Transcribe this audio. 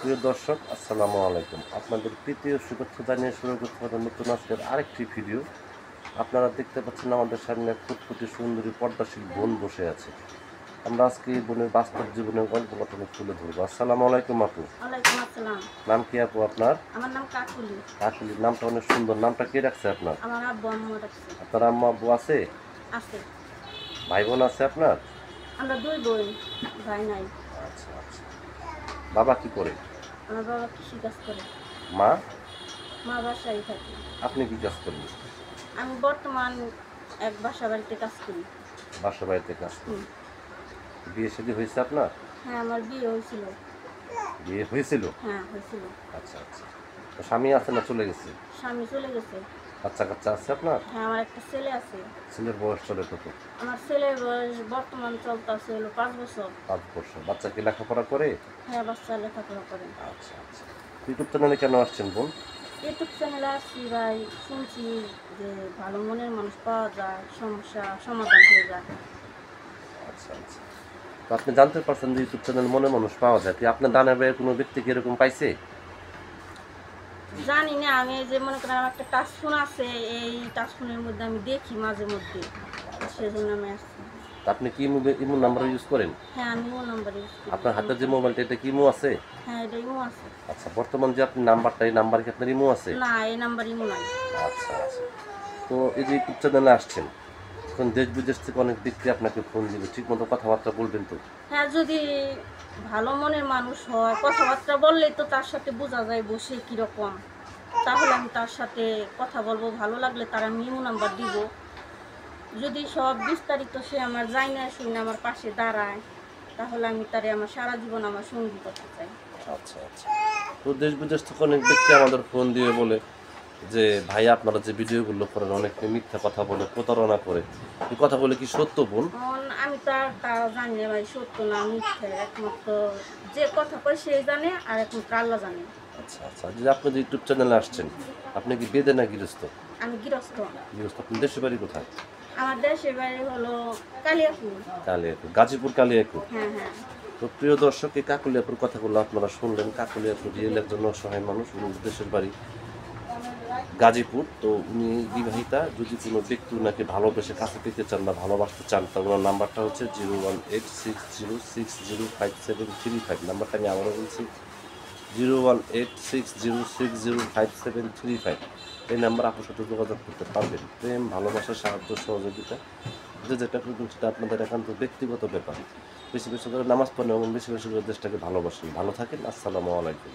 প্রিয় দর্শক, আসসালামু আলাইকুম। আপনাদের তৃতীয় শুভেচ্ছা জানিয়ে শুরু করতে হবে নতুন আজকের আরেকটি ভিডিও। আপনারা দেখতে পাচ্ছেন আমাদের সামনে এক ফুটফুটে সুন্দরী পর্দাশীল বোন বসে আছে। আমরা আজকে এই বোনের বাস্তব জীবনের গল্প ঘটনা তুলে ধরবো। আসসালামু আলাইকুম আপু। ওয়ালাইকুম আসসালাম। নাম কি আপু আপনার? আমার নাম কাকুলি। কাকলি, নামটা অনেক সুন্দর। নামটা কে রাখছে আপনার? আমার আব্বু আম্মু রাখছে। আপনার আম্মা আব্বু আছে? আছে। ভাই বোন আছে আপনার? আমরা দুই বোন, ভাই নাই। আচ্ছা আচ্ছা। বাবা কি করে? আমার বাবা কৃষি কাজ করে। মা? মা বাসায় থাকে। আপনি কি কাজ করেন? আমি বর্তমান এক বাসা বাড়িতে কাজ করি। বাসা বাড়িতে কাজ করেন। বিয়ে শাদী হয়েছে আপনার? হ্যাঁ, আমার বিয়ে হয়েছিল। বিয়ে হয়েছিল? হ্যাঁ, হয়েছিল। আচ্ছা আচ্ছা। তো স্বামী আছে না চলে গেছে? স্বামী চলে গেছে। বাচ্চা কাচ্চা আছে আপনার? হ্যাঁ, আমার একটা ছেলে আছে। ছেলের বয়স চলে কত? আমার ছেলের বয়স বর্তমান চলতেছে হলো 5 বছর। 5 বছর। বাচ্চা কি লেখাপড়া করে? হ্যাঁ, বাচ্চা লেখাপড়া করে। আচ্ছা আচ্ছা। ইউটিউব চ্যানেলে কেন আসছেন বোন? ইউটিউব চ্যানেলে আসছি ভাই, শুনছি যে ভালো মনের মানুষ পাওয়া যায়, সমস্যা সমাধান হয়ে যায়। আচ্ছা আচ্ছা। তো আপনি জানতে পারছেন যে ইউটিউব চ্যানেল মনে মানুষ পাওয়া যায়, কি আপনার দানের বাইরে কোনো ব্যক্তি কি এরকম পাইছে? জানি না, আমি এই যে মনে করেন আমার একটা টাচ ফোন আছে, এই টাচ ফোনের মধ্যে আমি দেখি মাঝে মধ্যে, সেজন্য আমি আসছি। তা আপনি কি ইমো নাম্বার ইউজ করেন? হ্যাঁ, আমি ও নাম্বার ইউজ করি। আপনার হাতে যে মোবাইলটা, এটা কি ইমো আছে? হ্যাঁ, এটা ইমো আছে। আচ্ছা, বর্তমান যে আপনি নাম্বারটা, এই নাম্বার কি আপনার ইমো আছে? না, এই নাম্বার ইমো নাই। আচ্ছা আচ্ছা। তো এই যে ইউটিউব চ্যানেলে আসছেন, এখন দেশ বিদেশ থেকে অনেক ব্যক্তি আপনাকে ফোন দিবে, ঠিক মতো কথাবার্তা বলবেন তো? হ্যাঁ, যদি ভালো মনের মানুষ হয়, কথাবার্তা বললেই তো তার সাথে বোঝা যায় বসে কীরকম, তাহলে আমি তার সাথে কথা বলবো, ভালো লাগলে তার আমি ইমো নাম্বার দিব। যদি সব বিস্তারিত সে আমার যাই না শুনে আমার পাশে দাঁড়ায়, তাহলে আমি তারে আমার সারা জীবন আমার সঙ্গী করতে চাই। আচ্ছা আচ্ছা। তো দেশ বিদেশ থেকে অনেক ব্যক্তি আমাদের ফোন দিয়ে বলে যে ভাই, আপনারা যে ভিডিওগুলো করেন অনেকে মিথ্যা কথা বলে, প্রতারণা করে, এই কথা বলে কি সত্য বোন? এখন আমি তো আর তা জানি না ভাই, সত্য না মিথ্যে, একমাত্র যে কথা কয় সেই জানে, আর একমাত্র আল্লাহ জানে। আচ্ছা আচ্ছা। যে আপনি যে ইউটিউব চ্যানেলে আসছেন, আপনি কি বেদে না গৃহস্থ? আমি গৃহস্থ। গৃহস্থ। আপনার দেশের বাড়ি কোথায়? আমার দেশের বাড়ি হলো কালিয়াপুর। কালিয়াকুর, গাজীপুর কালিয়াকুর। হ্যাঁ হ্যাঁ। তো প্রিয় দর্শক, এই কাকুলিয়াপুর কথাগুলো আপনারা শুনলেন। কাকুলিয়াপুর রিয়েল একজন অসহায় মানুষ, উনি দেশের বাড়ি গাজীপুর। তো উনি বিবাহিতা। যদি কোনো ব্যক্তি ওনাকে ভালোবেসে কাছে পেতে চান বা ভালোবাসতে চান, তা ওনার নাম্বারটা হচ্ছে 01860605735। নাম্বারটা আমি আবারও বলছি, 01860605735। এই নাম্বার আপনার সাথে যোগাযোগ করতে পারবেন। প্রেম, ভালোবাসা, সাহায্য, সহযোগিতা, যে যেটা করবেন সেটা আপনাদের একান্ত ব্যক্তিগত ব্যাপার। বেশি বেশি করে নামাজ পড়েন এবং বেশি বেশি করে দেশটাকে ভালোবাসেন। ভালো থাকেন। আসসালামু আলাইকুম।